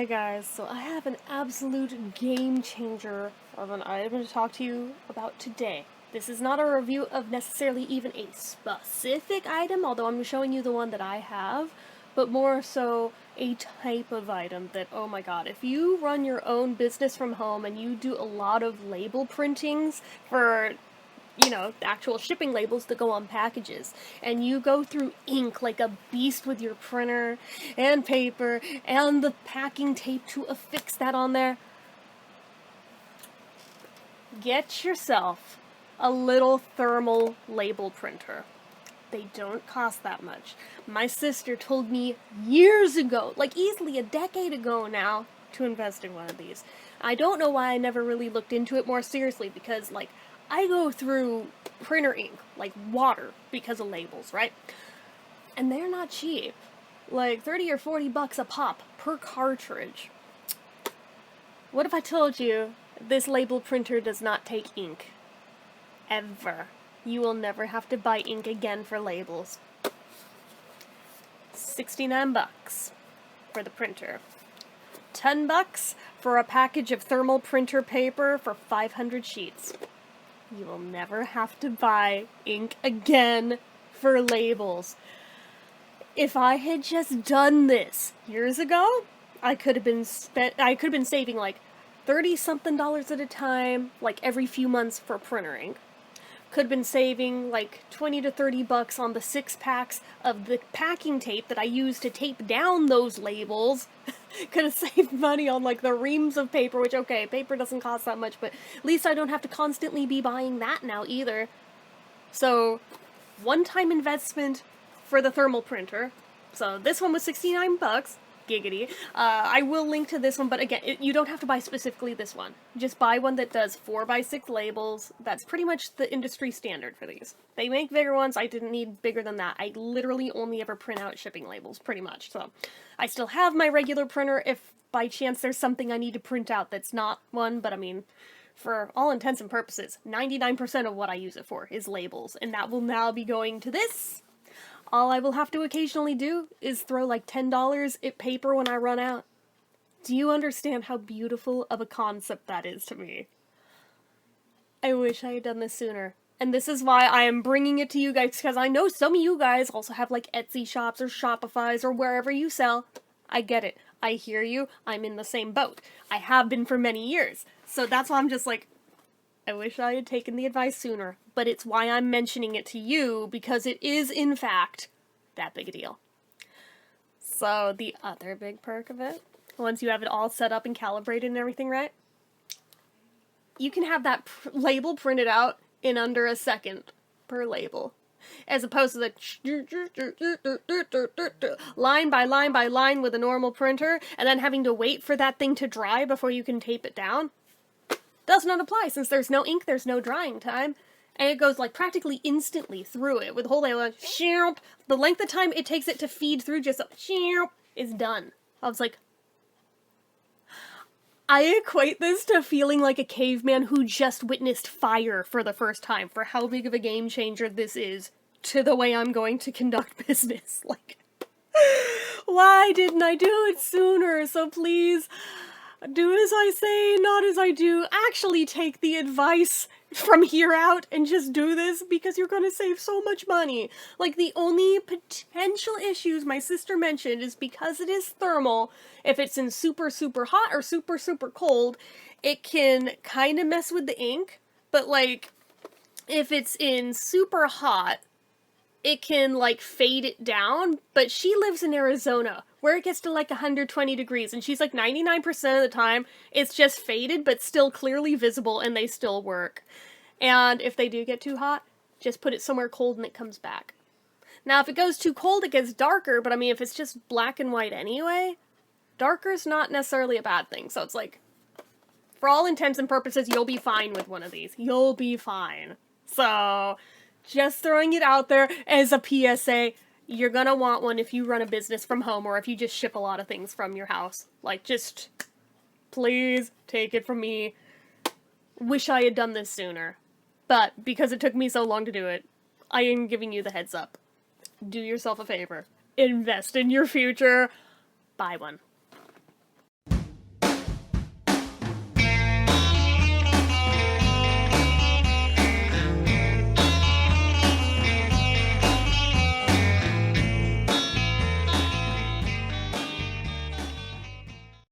Hey guys, so I have an absolute game changer of an item to talk to you about today. This is not a review of necessarily even a specific item, although I'm showing you the one that I have, but more so a type of item that, oh my god, if you run your own business from home and you do a lot of label printings for actual shipping labels that go on packages. And you go through ink like a beast with your printer and paper and the packing tape to affix that on there. Get yourself a little thermal label printer. They don't cost that much. My sister told me years ago, like easily a decade ago now, to invest in one of these. I don't know why I never really looked into it more seriously because, I go through printer ink like water because of labels, right? And they're not cheap. Like 30 or 40 bucks a pop per cartridge. What if I told you this label printer does not take ink? Ever. You will never have to buy ink again for labels. 69 bucks for the printer. 10 bucks for a package of thermal printer paper for 500 sheets. You will never have to buy ink again for labels. If I had just done this years ago, I could have been saving like $30-something at a time, like every few months for printer ink. Could have been saving like 20 to 30 bucks on the 6-packs of the packing tape that I use to tape down those labels. Could have saved money on like the reams of paper, which, okay, paper doesn't cost that much, but at least I don't have to constantly be buying that now either. So, one-time investment for the thermal printer. So this one was 69 bucks. Giggity. I will link to this one, but again, you don't have to buy specifically this one. Just buy one that does 4x6 labels. That's pretty much the industry standard for these. They make bigger ones. I didn't need bigger than that. I literally only ever print out shipping labels, pretty much. So I still have my regular printer if by chance there's something I need to print out that's not one, but I mean, for all intents and purposes, 99% of what I use it for is labels, and that will now be going to this. All I will have to occasionally do is throw like $10 at paper when I run out. Do you understand how beautiful of a concept that is to me? I wish I had done this sooner. And this is why I am bringing it to you guys, because I know some of you guys also have like Etsy shops or Shopifys or wherever you sell. I get it. I hear you. I'm in the same boat. I have been for many years. So that's why I'm just like, I wish I had taken the advice sooner, but it's why I'm mentioning it to you, because it is, in fact, that big a deal. So, the other big perk of it, once you have it all set up and calibrated and everything right, you can have that label printed out in under a second per label, as opposed to the line by line by line with a normal printer, and then having to wait for that thing to dry before you can tape it down. Does not apply, since there's no ink, there's no drying time, and it goes like practically instantly through it with the whole label. The length of time it takes it to feed through just is done. I was like, I equate this to feeling like a caveman who just witnessed fire for the first time, for how big of a game changer this is to the way I'm going to conduct business. Like, why didn't I do it sooner? So please, do as I say, not as I do. Actually take the advice from here out and just do this, because you're gonna save so much money. Like, the only potential issues my sister mentioned is because it is thermal, if it's in super, super hot or super, super cold, it can kind of mess with the ink, but, like, if it's in super hot, it can, like, fade it down, but she lives in Arizona, where it gets to, like, 120 degrees, and she's like, 99% of the time, it's just faded, but still clearly visible, and they still work. And if they do get too hot, just put it somewhere cold and it comes back. Now, if it goes too cold, it gets darker, but I mean, if it's just black and white anyway, darker's not necessarily a bad thing, so it's like, for all intents and purposes, you'll be fine with one of these. You'll be fine. So, just throwing it out there as a PSA, you're gonna want one if you run a business from home or if you just ship a lot of things from your house. Like, just, please, take it from me. Wish I had done this sooner. But, because it took me so long to do it, I am giving you the heads up. Do yourself a favor. Invest in your future. Buy one.